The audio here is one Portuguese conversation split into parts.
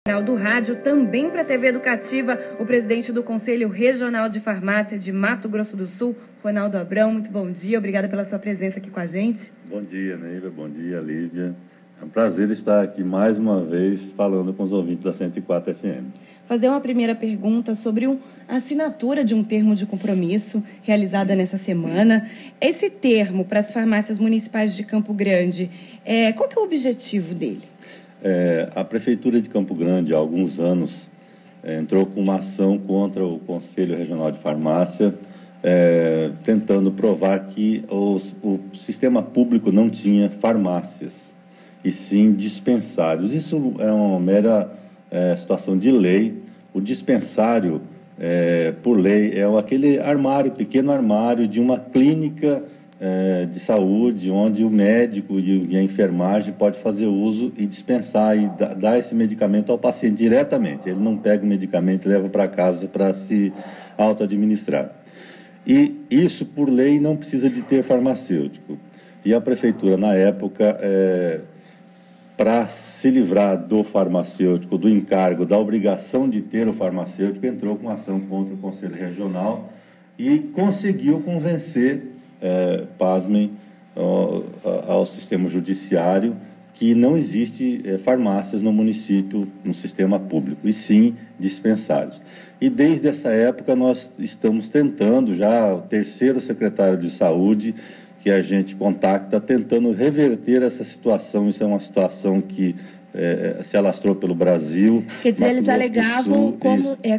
Do rádio, também para a TV Educativa, o presidente do Conselho Regional de Farmácia de Mato Grosso do Sul, Ronaldo Abrão. Muito bom dia, obrigada pela sua presença aqui com a gente. Bom dia, Neiva, bom dia, Lídia. É um prazer estar aqui mais uma vez falando com os ouvintes da 104 FM. Fazer uma primeira pergunta sobre a assinatura de um termo de compromisso realizada nessa semana. Esse termo para as farmácias municipais de Campo Grande, qual que é o objetivo dele? A Prefeitura de Campo Grande, há alguns anos, entrou com uma ação contra o Conselho Regional de Farmácia, tentando provar que o sistema público não tinha farmácias, e sim dispensários. Isso é uma mera situação de lei. O dispensário, por lei, é aquele armário, pequeno armário de uma clínica de saúde, onde o médico e a enfermagem pode fazer uso e dispensar e dar esse medicamento ao paciente diretamente. Ele não pega o medicamento e leva para casa para se auto-administrar. E isso, por lei, não precisa de ter farmacêutico. E a prefeitura, na época, para se livrar do farmacêutico, do encargo, da obrigação de ter o farmacêutico, entrou com ação contra o Conselho Regional e conseguiu convencer, pasmem, ao sistema judiciário, que não existe farmácias no município, no sistema público, e sim dispensários. E desde essa época nós estamos tentando, já o terceiro secretário de saúde que a gente contacta, tentando reverter essa situação. Isso é uma situação que se alastrou pelo Brasil. Quer dizer, eles alegavam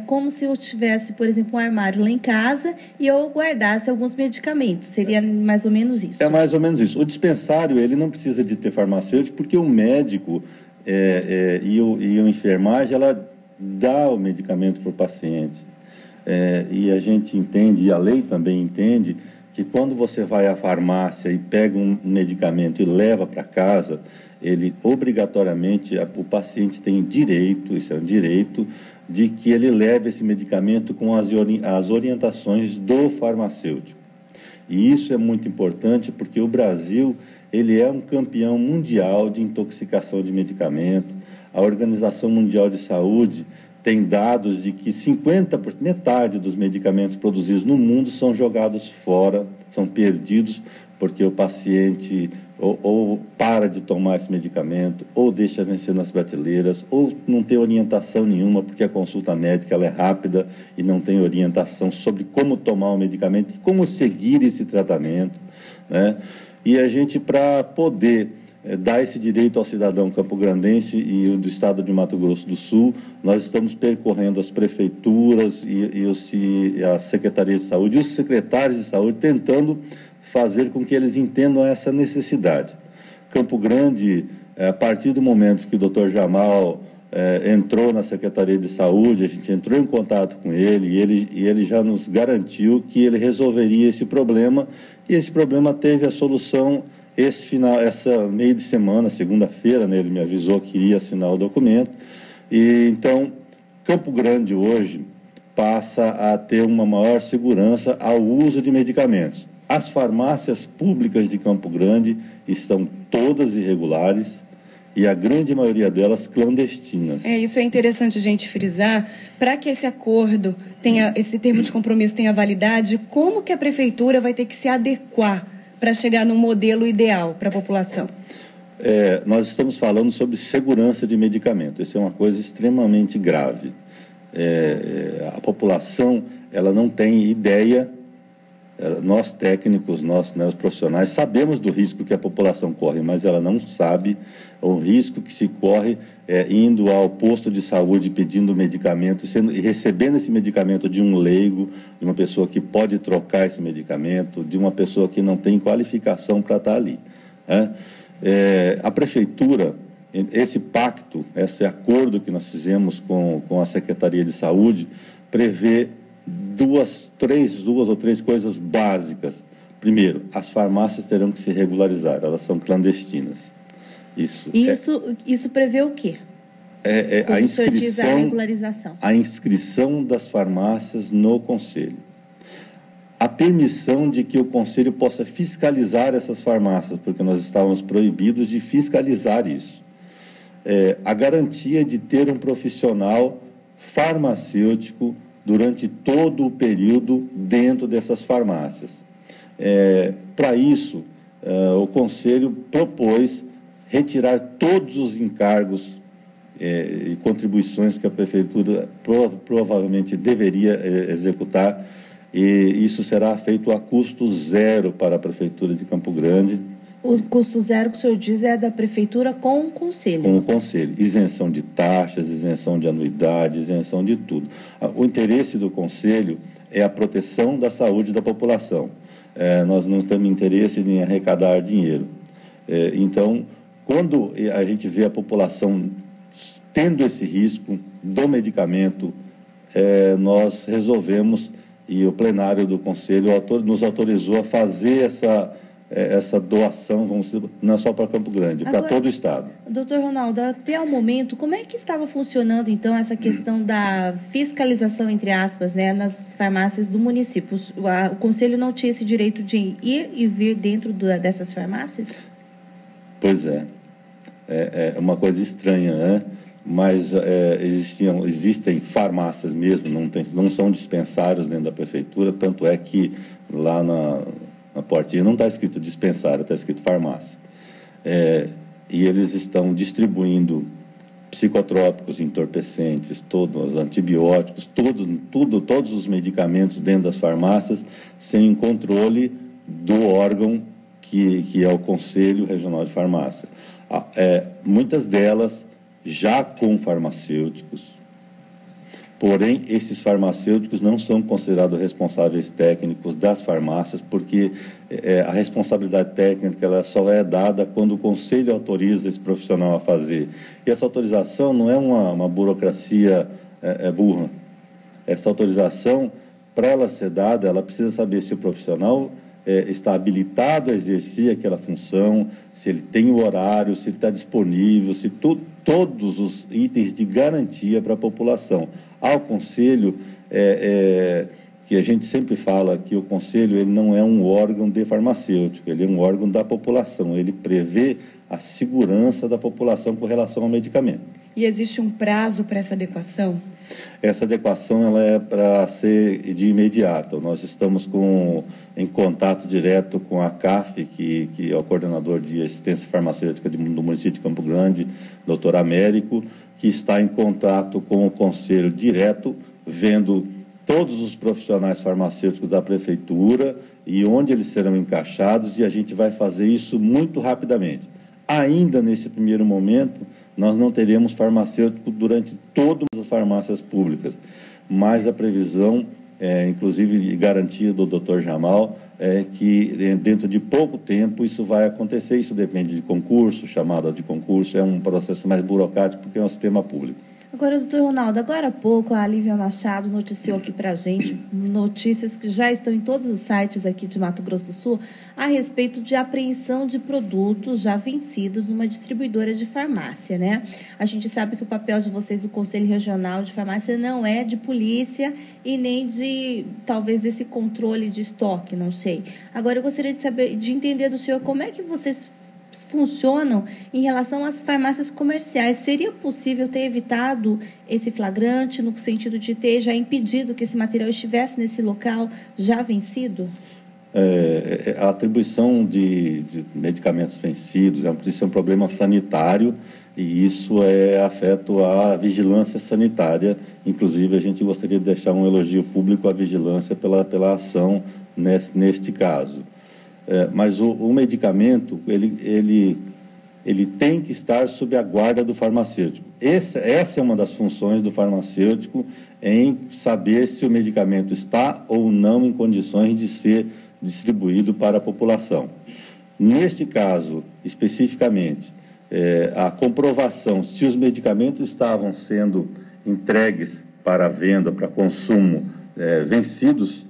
como se eu tivesse, por exemplo, um armário lá em casa e eu guardasse alguns medicamentos. Seria mais ou menos isso? É mais ou menos isso. O dispensário, ele não precisa de ter farmacêutico, porque o médico e a enfermagem, ela dá o medicamento para o paciente. E a gente entende, e a lei também entende, que quando você vai à farmácia e pega um medicamento e leva para casa, ele obrigatoriamente, o paciente tem direito, isso é um direito, de que ele leve esse medicamento com as orientações do farmacêutico. E isso é muito importante porque o Brasil, ele é um campeão mundial de intoxicação de medicamento. A Organização Mundial de Saúde tem dados de que 50%, metade dos medicamentos produzidos no mundo são jogados fora, são perdidos, porque o paciente ou para de tomar esse medicamento, ou deixa vencer nas prateleiras, ou não tem orientação nenhuma, porque a consulta médica ela é rápida e não tem orientação sobre como tomar o medicamento e como seguir esse tratamento, né? E a gente, para poder dar esse direito ao cidadão campograndense e do estado de Mato Grosso do Sul, nós estamos percorrendo as prefeituras e as secretarias de saúde e os secretários de saúde, tentando fazer com que eles entendam essa necessidade. Campo Grande, a partir do momento que o Dr. Jamal entrou na Secretaria de Saúde, a gente entrou em contato com ele e ele já nos garantiu que ele resolveria esse problema, e esse problema teve a solução essa meio de semana, segunda-feira, né, ele me avisou que iria assinar o documento. E então, Campo Grande hoje passa a ter uma maior segurança ao uso de medicamentos. As farmácias públicas de Campo Grande estão todas irregulares e a grande maioria delas clandestinas. Isso é interessante a gente frisar. Para que esse acordo esse termo de compromisso tenha validade, como que a prefeitura vai ter que se adequar para chegar no modelo ideal para a população? Nós estamos falando sobre segurança de medicamento. Isso é uma coisa extremamente grave. A população, ela não tem ideia. Nós técnicos, nós, os profissionais, sabemos do risco que a população corre, mas ela não sabe o risco que se corre indo ao posto de saúde pedindo medicamento e recebendo esse medicamento de um leigo, de uma pessoa que pode trocar esse medicamento, de uma pessoa que não tem qualificação para estar ali. A prefeitura, esse pacto, esse acordo que nós fizemos com a Secretaria de Saúde, prevê duas ou três coisas básicas. Primeiro, as farmácias terão que se regularizar, elas são clandestinas. Isso prevê o quê? A inscrição, a regularização. A inscrição das farmácias no Conselho. A permissão de que o Conselho possa fiscalizar essas farmácias, porque nós estávamos proibidos de fiscalizar isso. a garantia de ter um profissional farmacêutico durante todo o período dentro dessas farmácias. Para isso, o Conselho propôs retirar todos os encargos e contribuições que a Prefeitura provavelmente deveria executar, e isso será feito a custo zero para a Prefeitura de Campo Grande. O custo zero que o senhor diz é da Prefeitura com o Conselho? Com o Conselho. Isenção de taxas, isenção de anuidade, isenção de tudo. O interesse do Conselho é a proteção da saúde da população. Nós não temos interesse em arrecadar dinheiro. Então, quando a gente vê a população tendo esse risco do medicamento, nós resolvemos, e o plenário do Conselho nos autorizou a fazer essa doação, vamos dizer, não é só para Campo Grande, para todo o Estado. Doutor Ronaldo, até o momento, como é que estava funcionando, então, essa questão da fiscalização, entre aspas, né, nas farmácias do município? O Conselho não tinha esse direito de ir e vir dentro dessas farmácias? Pois é. É uma coisa estranha, né? Mas existem farmácias mesmo, não são dispensários dentro da Prefeitura, tanto é que lá na portinha não está escrito dispensário, está escrito farmácia. E eles estão distribuindo psicotrópicos, entorpecentes, todos, antibióticos, todos os medicamentos dentro das farmácias, sem controle do órgão que é o Conselho Regional de Farmácia. Muitas delas já com farmacêuticos, porém esses farmacêuticos não são considerados responsáveis técnicos das farmácias, porque a responsabilidade técnica ela só é dada quando o Conselho autoriza esse profissional a fazer. E essa autorização não é uma burocracia burra. Essa autorização, para ela ser dada, ela precisa saber se o profissional está habilitado a exercer aquela função, se ele tem o horário, se ele está disponível, se todos os itens de garantia para a população. Ao Conselho, que a gente sempre fala que o Conselho ele não é um órgão de farmacêutico, ele é um órgão da população, ele prevê a segurança da população com relação ao medicamento. E existe um prazo para essa adequação? Essa adequação ela é para ser de imediato. Nós estamos em contato direto com a CAF, que é o coordenador de assistência farmacêutica do município de Campo Grande, doutor Américo, que está em contato com o Conselho direto, vendo todos os profissionais farmacêuticos da Prefeitura e onde eles serão encaixados, e a gente vai fazer isso muito rapidamente. Ainda nesse primeiro momento, nós não teremos farmacêutico durante todas as farmácias públicas, mas a previsão, inclusive garantia do Dr. Jamal, é que dentro de pouco tempo isso vai acontecer. Isso depende de concurso, chamada de concurso, é um processo mais burocrático porque é um sistema público. Agora, doutor Ronaldo, agora há pouco a Lívia Machado noticiou aqui para a gente notícias que já estão em todos os sites aqui de Mato Grosso do Sul a respeito de apreensão de produtos já vencidos numa distribuidora de farmácia, né? A gente sabe que o papel de vocês do Conselho Regional de Farmácia não é de polícia e nem de, talvez, desse controle de estoque, não sei. Agora, eu gostaria de entender do senhor como é que vocês funcionam em relação às farmácias comerciais. Seria possível ter evitado esse flagrante no sentido de ter já impedido que esse material estivesse nesse local já vencido? A atribuição de medicamentos vencidos é um problema sanitário e isso afeta a vigilância sanitária. Inclusive, a gente gostaria de deixar um elogio público à vigilância pela ação neste caso. Mas o medicamento, ele tem que estar sob a guarda do farmacêutico. Essa é uma das funções do farmacêutico, em saber se o medicamento está ou não em condições de ser distribuído para a população. Neste caso, especificamente, a comprovação se os medicamentos estavam sendo entregues para venda, para consumo, vencidos,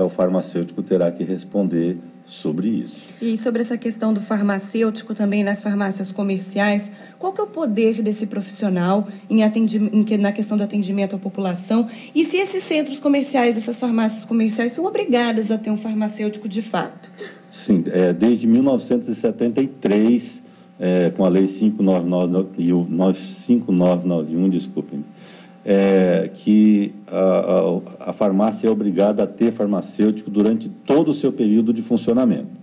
o farmacêutico terá que responder sobre isso. E sobre essa questão do farmacêutico também nas farmácias comerciais, qual que é o poder desse profissional na questão do atendimento à população? E se esses centros comerciais, essas farmácias comerciais, são obrigadas a ter um farmacêutico de fato? Sim, desde 1973 com a Lei 5991, desculpem, que a farmácia é obrigada a ter farmacêutico durante todo o seu período de funcionamento.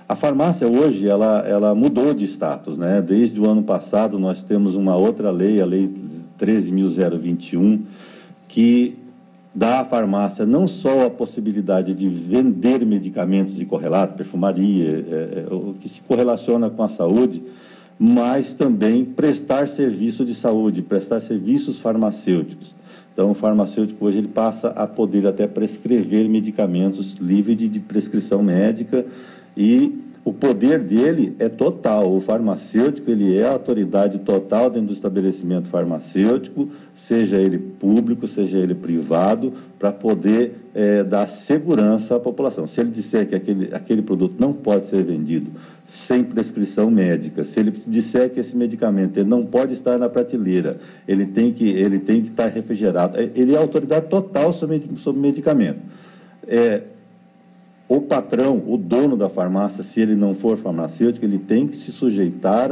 A farmácia hoje, ela mudou de status, né? Desde o ano passado nós temos uma outra lei, a Lei 13.021, que dá à farmácia não só a possibilidade de vender medicamentos de correlato, perfumaria, o que se correlaciona com a saúde, mas também prestar serviço de saúde, prestar serviços farmacêuticos. Então, o farmacêutico hoje ele passa a poder até prescrever medicamentos livre de prescrição médica, e o poder dele é total. O farmacêutico ele é a autoridade total dentro do estabelecimento farmacêutico, seja ele público, seja ele privado, para poder dar segurança à população. Se ele disser que aquele produto não pode ser vendido sem prescrição médica, se ele disser que esse medicamento ele não pode estar na prateleira, ele tem que estar refrigerado, ele é a autoridade total sobre medicamento. O patrão, o dono da farmácia, se ele não for farmacêutico, ele tem que se sujeitar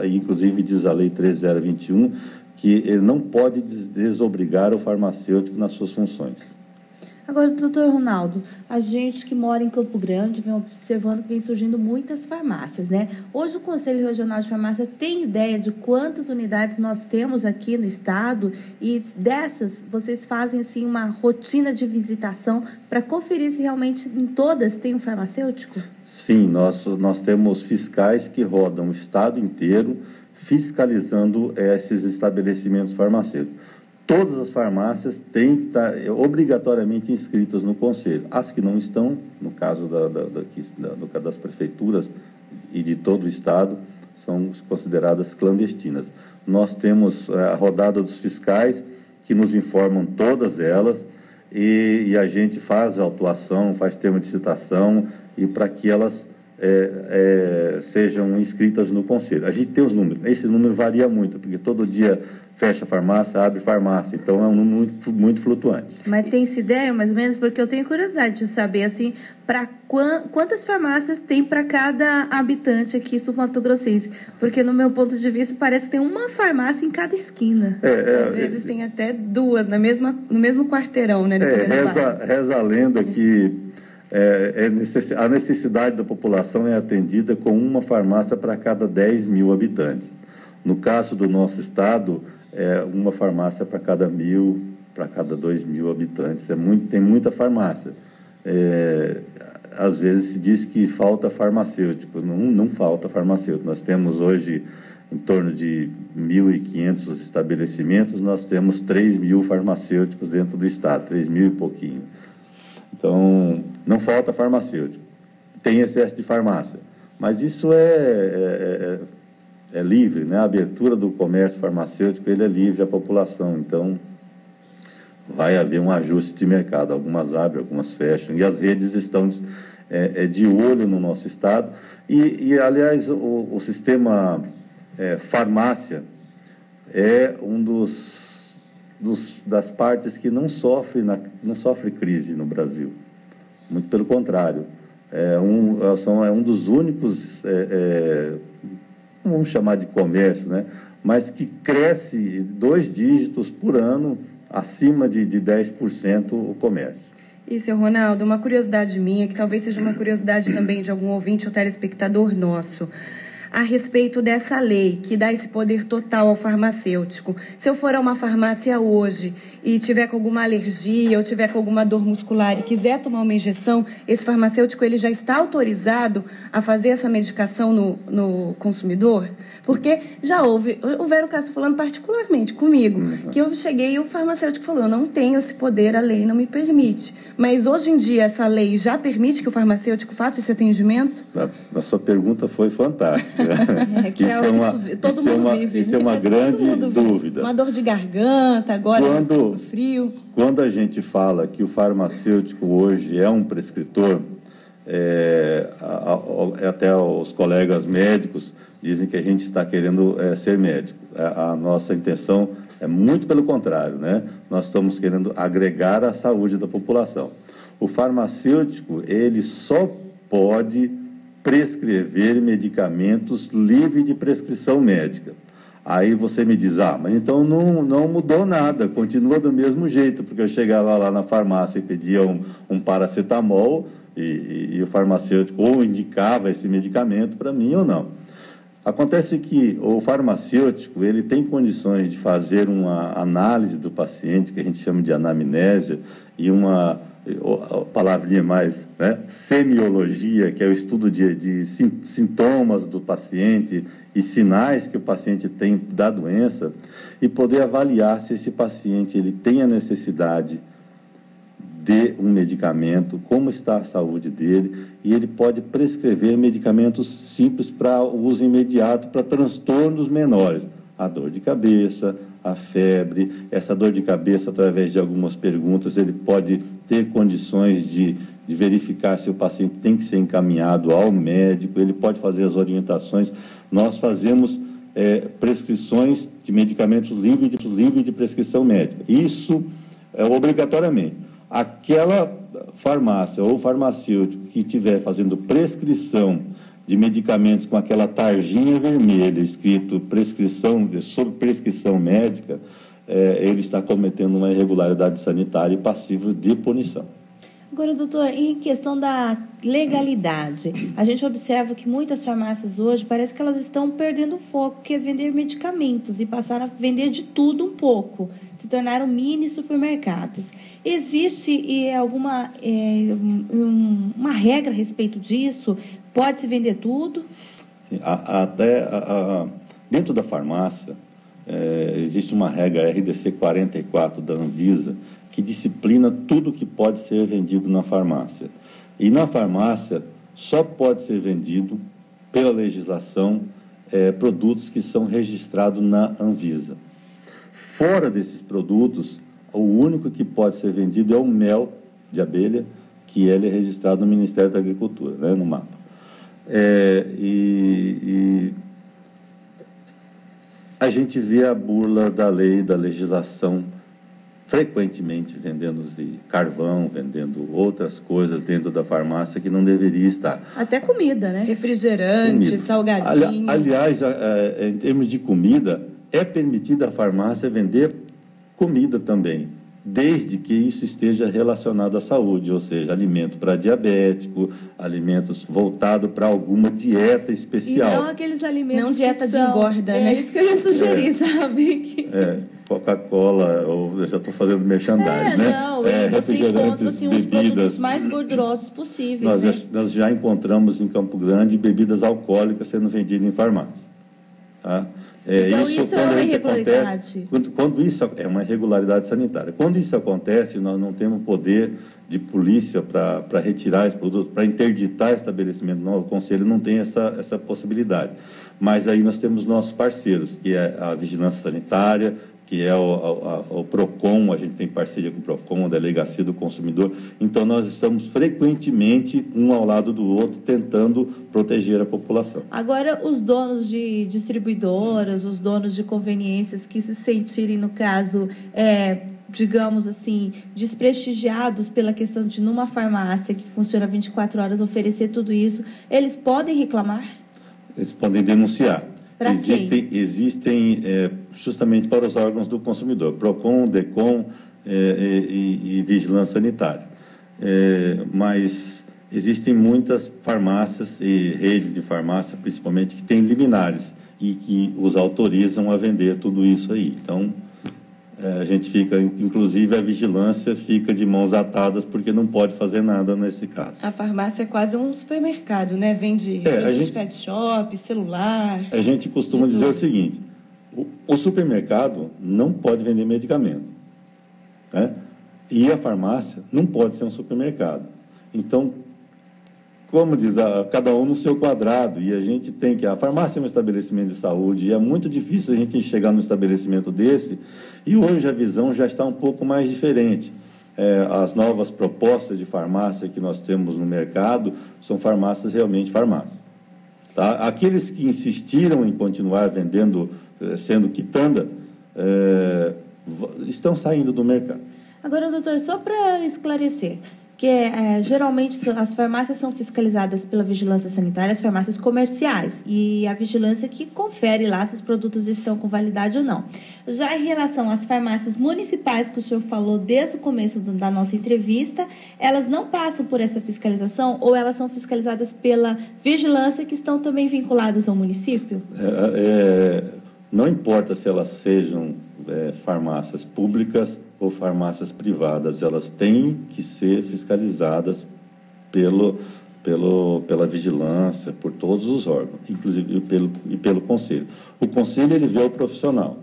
inclusive diz a Lei 13.021, que ele não pode desobrigar o farmacêutico nas suas funções. Agora, doutor Ronaldo, a gente que mora em Campo Grande vem observando que vem surgindo muitas farmácias, né? Hoje o Conselho Regional de Farmácia tem ideia de quantas unidades nós temos aqui no estado, e dessas vocês fazem assim uma rotina de visitação para conferir se realmente em todas tem um farmacêutico? Sim, nós temos fiscais que rodam o estado inteiro fiscalizando esses estabelecimentos farmacêuticos. Todas as farmácias têm que estar obrigatoriamente inscritas no Conselho. As que não estão, no caso das prefeituras e de todo o estado, são consideradas clandestinas. Nós temos a rodada dos fiscais, que nos informam todas elas, e a gente faz a autuação, faz termo de citação, e para que elas sejam inscritas no Conselho. A gente tem os números. Esse número varia muito, porque todo dia fecha a farmácia, abre farmácia, então é um número muito, muito flutuante. Mas tem-se ideia, mais ou menos, porque eu tenho curiosidade de saber, assim, para quantas farmácias tem para cada habitante aqui sul-mato-grossense? Porque, no meu ponto de vista, parece que tem uma farmácia em cada esquina. Às vezes tem até duas no mesmo quarteirão, né? Reza a lenda que a necessidade da população é atendida com uma farmácia para cada 10 mil habitantes. No caso do nosso estado, uma farmácia para cada 1.000, para cada 2.000 habitantes. Tem muita farmácia. Às vezes se diz que falta farmacêutico. Não falta farmacêutico. Nós temos hoje em torno de 1.500 estabelecimentos, nós temos 3.000 farmacêuticos dentro do estado, 3.000 e pouquinho. Então, não falta farmacêutico. Tem excesso de farmácia. Mas isso é livre, né? A abertura do comércio farmacêutico, ele é livre à população. Então, vai haver um ajuste de mercado. Algumas abrem, algumas fecham. E as redes estão de olho no nosso estado. Aliás, o sistema farmácia é um das partes que não sofre crise no Brasil. Muito pelo contrário. É um dos únicos, vamos chamar de comércio, né? Mas que cresce 2 dígitos por ano, acima de 10% o comércio. E, seu Ronaldo, uma curiosidade minha, que talvez seja uma curiosidade também de algum ouvinte ou telespectador nosso, a respeito dessa lei que dá esse poder total ao farmacêutico. Se eu for a uma farmácia hoje e tiver com alguma alergia ou tiver com alguma dor muscular e quiser tomar uma injeção, esse farmacêutico ele já está autorizado a fazer essa medicação no consumidor? Porque já houveram casos, falando particularmente comigo, que eu cheguei e o farmacêutico falou, eu não tenho esse poder, a lei não me permite. Mas hoje em dia essa lei já permite que o farmacêutico faça esse atendimento? A sua pergunta foi fantástica. Todo mundo vive. Isso é uma grande dúvida. Uma dor de garganta, agora frio. Quando a gente fala que o farmacêutico hoje é um prescritor, até os colegas médicos dizem que a gente está querendo ser médico. A nossa intenção é muito pelo contrário, né? Nós estamos querendo agregar a saúde da população. O farmacêutico, ele só pode prescrever medicamentos livres de prescrição médica. Aí você me diz, mas então não mudou nada, continua do mesmo jeito, porque eu chegava lá na farmácia e pedia um paracetamol e o farmacêutico ou indicava esse medicamento para mim ou não. Acontece que o farmacêutico, ele tem condições de fazer uma análise do paciente, que a gente chama de anamnésia, e a palavrinha mais, né, semiologia, que é o estudo de sintomas do paciente e sinais que o paciente tem da doença, e poder avaliar se esse paciente ele tem a necessidade de um medicamento, como está a saúde dele, e ele pode prescrever medicamentos simples para uso imediato, para transtornos menores. A dor de cabeça, a febre, essa dor de cabeça, através de algumas perguntas, ele pode ter condições de verificar se o paciente tem que ser encaminhado ao médico, ele pode fazer as orientações. Nós fazemos prescrições de medicamentos livres de prescrição médica. Isso é obrigatoriamente. Aquela farmácia ou farmacêutico que estiver fazendo prescrição de medicamentos com aquela tarjinha vermelha escrito prescrição, sob prescrição médica, ele está cometendo uma irregularidade sanitária e passível de punição. Agora, doutor, em questão da legalidade, a gente observa que muitas farmácias hoje parece que elas estão perdendo o foco, que é vender medicamentos, e passaram a vender de tudo um pouco, se tornaram mini supermercados. Existe alguma uma regra a respeito disso? Pode-se vender tudo? Dentro da farmácia, existe uma regra RDC 44 da Anvisa, que disciplina tudo que pode ser vendido na farmácia. E na farmácia só pode ser vendido, pela legislação, produtos que são registrados na Anvisa. Fora desses produtos, o único que pode ser vendido é o mel de abelha, que ele é registrado no Ministério da Agricultura, né, no mapa. A gente vê a burla da lei, da legislação, frequentemente vendendo carvão, vendendo outras coisas dentro da farmácia que não deveria estar. Até comida, né? Refrigerante, salgadinho. Aliás, em termos de comida, é permitida a farmácia vender comida também, desde que isso esteja relacionado à saúde, ou seja, alimento para diabético, alimentos voltados para alguma dieta especial. E não aqueles alimentos não dieta de engorda, né? É isso que eu ia sugerir, sabe? Coca-Cola, eu já estou fazendo merchandising, né? Não, você encontra assim, os produtos mais gordurosos possíveis. Nós já encontramos em Campo Grande bebidas alcoólicas sendo vendidas em farmácia. Tá? Então, isso é uma irregularidade? Quando isso é uma irregularidade sanitária. Quando isso acontece, nós não temos poder de polícia para retirar esse produto, para interditar estabelecimento. Não, o Conselho não tem essa possibilidade. Mas aí nós temos nossos parceiros, que é a Vigilância Sanitária, que é o PROCON, a gente tem parceria com o PROCON, a Delegacia do Consumidor. Então, nós estamos frequentemente, um ao lado do outro, tentando proteger a população. Agora, os donos de distribuidoras, os donos de conveniências que se sentirem, no caso, digamos assim, desprestigiados pela questão de, numa farmácia que funciona 24 horas, oferecer tudo isso, eles podem reclamar? Eles podem denunciar. Existem justamente para os órgãos do consumidor, PROCON, DECOM e Vigilância Sanitária. Mas existem muitas farmácias e rede de farmácia, principalmente, que têm liminares e que os autorizam a vender tudo isso aí. Então, a gente fica, inclusive a vigilância fica de mãos atadas porque não pode fazer nada nesse caso. A farmácia é quase um supermercado, né? Vende produtos pet shop, celular. A gente costuma dizer o seguinte: o supermercado não pode vender medicamento, né? E a farmácia não pode ser um supermercado. Então, como diz, cada um no seu quadrado, e a gente tem que... A farmácia é um estabelecimento de saúde, e é muito difícil a gente chegar num estabelecimento desse, e hoje a visão já está um pouco mais diferente. As novas propostas de farmácia que nós temos no mercado são farmácias realmente farmácias. Tá? Aqueles que insistiram em continuar vendendo, sendo quitanda, estão saindo do mercado. Agora, doutor, só para esclarecer, que geralmente as farmácias são fiscalizadas pela vigilância sanitária, as farmácias comerciais, e a vigilância que confere lá se os produtos estão com validade ou não. Já em relação às farmácias municipais, que o senhor falou desde o começo da nossa entrevista, elas não passam por essa fiscalização ou elas são fiscalizadas pela vigilância que estão também vinculadas ao município? Não importa se elas sejam farmácias públicas ou farmácias privadas, elas têm que ser fiscalizadas pela vigilância, por todos os órgãos, inclusive pelo conselho. O conselho, ele vê o profissional,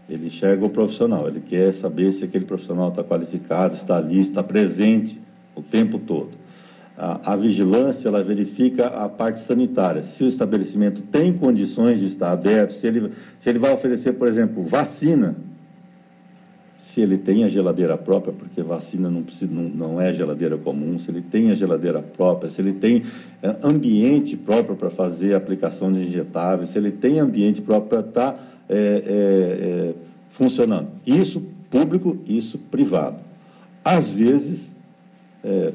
ele enxerga o profissional, ele quer saber se aquele profissional está qualificado, está ali, está presente o tempo todo. A vigilância, ela verifica a parte sanitária, se o estabelecimento tem condições de estar aberto, se ele vai oferecer, por exemplo, vacina, se ele tem a geladeira própria, porque vacina não é geladeira comum, se ele tem a geladeira própria, se ele tem ambiente próprio para fazer a aplicação de injetáveis, se ele tem ambiente próprio para estar funcionando. Isso público, isso privado. Às vezes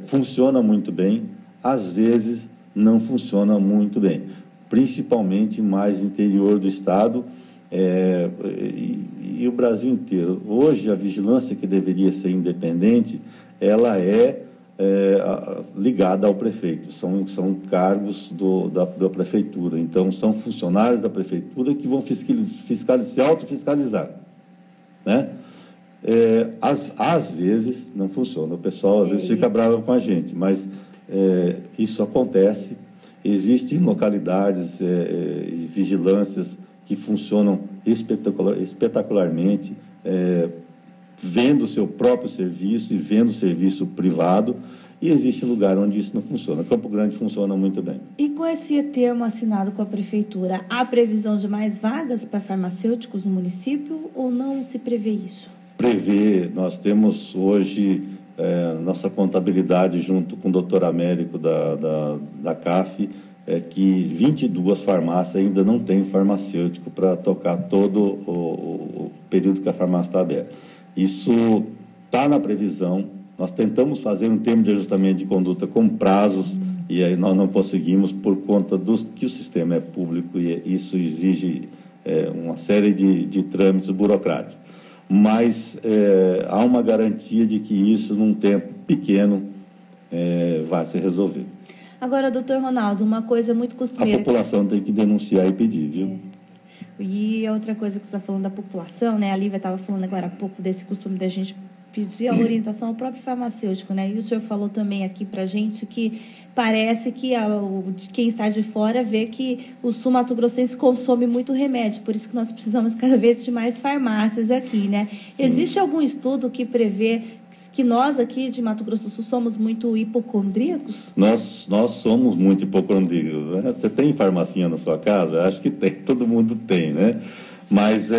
funciona muito bem, às vezes não funciona muito bem, principalmente mais interior do estado e o Brasil inteiro. Hoje, a vigilância, que deveria ser independente, ela ligada ao prefeito, são cargos da prefeitura, então são funcionários da prefeitura que vão se autofiscalizar, né? Às vezes não funciona, o pessoal às vezes fica bravo com a gente, mas isso acontece. Existem localidades e vigilâncias que funcionam espetacularmente, vendo o seu próprio serviço e vendo o serviço privado, e existe lugar onde isso não funciona. Campo Grande funciona muito bem. E com esse termo assinado com a prefeitura, há previsão de mais vagas para farmacêuticos no município ou não se prevê isso? Prevê. Nós temos hoje nossa contabilidade junto com o doutor Américo da CAF, que 22 farmácias ainda não tem farmacêutico para tocar todo o período que a farmácia está aberta. Isso está na previsão. Nós tentamos fazer um termo de ajustamento de conduta com prazos e aí nós não conseguimos por conta que o sistema é público e isso exige uma série de trâmites burocráticos. Mas há uma garantia de que isso, num tempo pequeno, vai se resolver. Agora, doutor Ronaldo, uma coisa muito costumeira... A população tem que denunciar e pedir, viu? E outra coisa que você está falando da população, né? A Lívia estava falando agora há pouco desse costume da gente pedir a orientação ao próprio farmacêutico, né? E o senhor falou também aqui para a gente que parece que quem está de fora vê que o sul mato-grossense consome muito remédio, por isso que nós precisamos cada vez de mais farmácias aqui, né? Existe algum estudo que prevê que nós aqui de Mato Grosso do Sul somos muito hipocondríacos? Nós somos muito hipocondríacos, né? Você tem farmacinha na sua casa? Acho que tem, todo mundo tem, né? Mas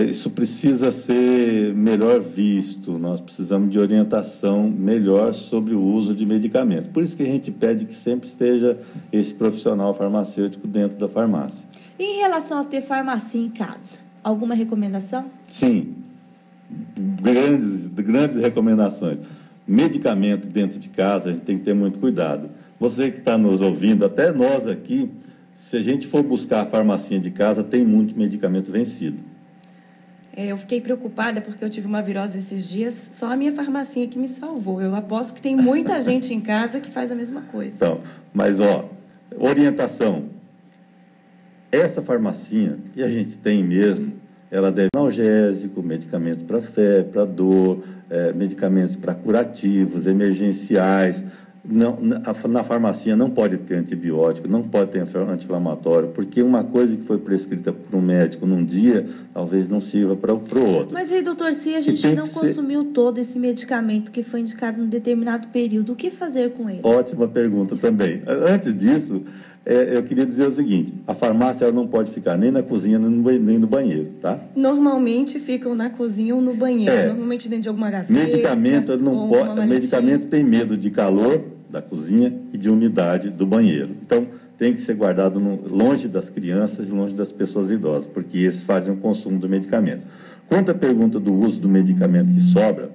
isso precisa ser melhor visto, nós precisamos de orientação melhor sobre o uso de medicamentos. Por isso que a gente pede que sempre esteja esse profissional farmacêutico dentro da farmácia. E em relação a ter farmácia em casa, alguma recomendação? Sim, grandes recomendações. Medicamento dentro de casa, a gente tem que ter muito cuidado. Você que está nos ouvindo, até nós aqui, se a gente for buscar a farmacinha de casa, tem muito medicamento vencido. Eu fiquei preocupada porque eu tive uma virose esses dias, só a minha farmacinha que me salvou. Eu aposto que tem muita gente em casa que faz a mesma coisa. Então, mas, orientação. Essa farmacinha, que a gente tem mesmo, ela deve analgésico, medicamentos para febre, para dor, medicamentos para curativos, emergenciais. Não, na farmacinha não pode ter antibiótico, não pode ter anti-inflamatório, porque uma coisa que foi prescrita por um médico num dia, talvez não sirva para o outro. Mas aí, doutor, se a gente não consumiu todo esse medicamento que foi indicado em determinado período, o que fazer com ele? Ótima pergunta também. Antes disso, eu queria dizer o seguinte, a farmácia ela não pode ficar nem na cozinha, nem no banheiro, tá? Normalmente ficam na cozinha ou no banheiro, normalmente dentro de alguma gaveta. Medicamento, ele não pode, medicamento tem medo de calor da cozinha e de umidade do banheiro. Então, tem que ser guardado longe das crianças e longe das pessoas idosas, porque esses fazem o consumo do medicamento. Quanto à pergunta do uso do medicamento que sobra,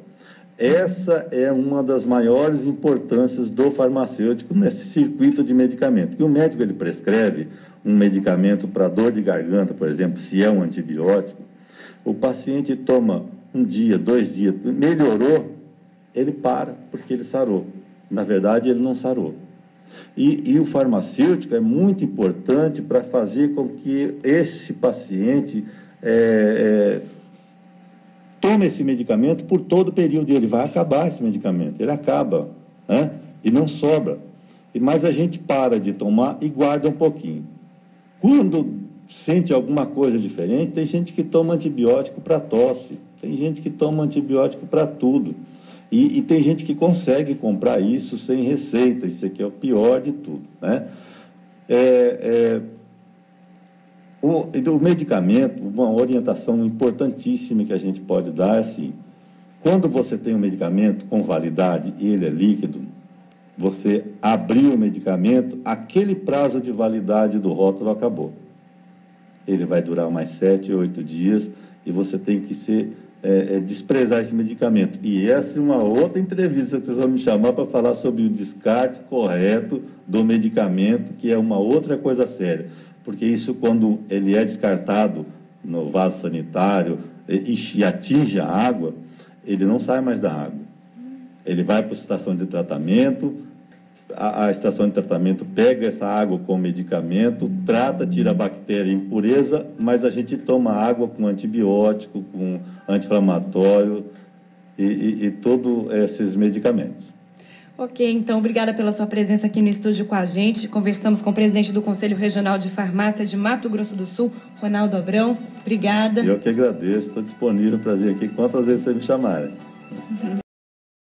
Essa é uma das maiores importâncias do farmacêutico nesse circuito de medicamento. Porque o médico ele prescreve um medicamento para dor de garganta, por exemplo, se é um antibiótico, o paciente toma 1 dia, 2 dias, melhorou, ele para, porque ele sarou. Na verdade, ele não sarou. E o farmacêutico é muito importante para fazer com que esse paciente tome esse medicamento por todo o período. Ele vai acabar esse medicamento, ele acaba, né? E não sobra. Mas a gente para de tomar e guarda um pouquinho. Quando sente alguma coisa diferente, tem gente que toma antibiótico para tosse, tem gente que toma antibiótico para tudo. E tem gente que consegue comprar isso sem receita. Isso aqui é o pior de tudo, né? O medicamento, uma orientação importantíssima que a gente pode dar é assim: quando você tem um medicamento com validade e ele é líquido, você abriu o medicamento, aquele prazo de validade do rótulo acabou. Ele vai durar mais 7, 8 dias e você tem que desprezar esse medicamento. E essa é uma outra entrevista que vocês vão me chamar para falar sobre o descarte correto do medicamento, que é uma outra coisa séria. Porque isso, quando ele é descartado no vaso sanitário e atinge a água, ele não sai mais da água. Ele vai para a estação de tratamento, a estação de tratamento pega essa água com medicamento, trata, tira a bactéria e impureza, mas a gente toma água com antibiótico, com anti-inflamatório e todos esses medicamentos. Ok, então, obrigada pela sua presença aqui no estúdio com a gente. Conversamos com o presidente do Conselho Regional de Farmácia de Mato Grosso do Sul, Ronaldo Abrão. Obrigada. Eu que agradeço, estou disponível para vir aqui quantas vezes vocês me chamarem.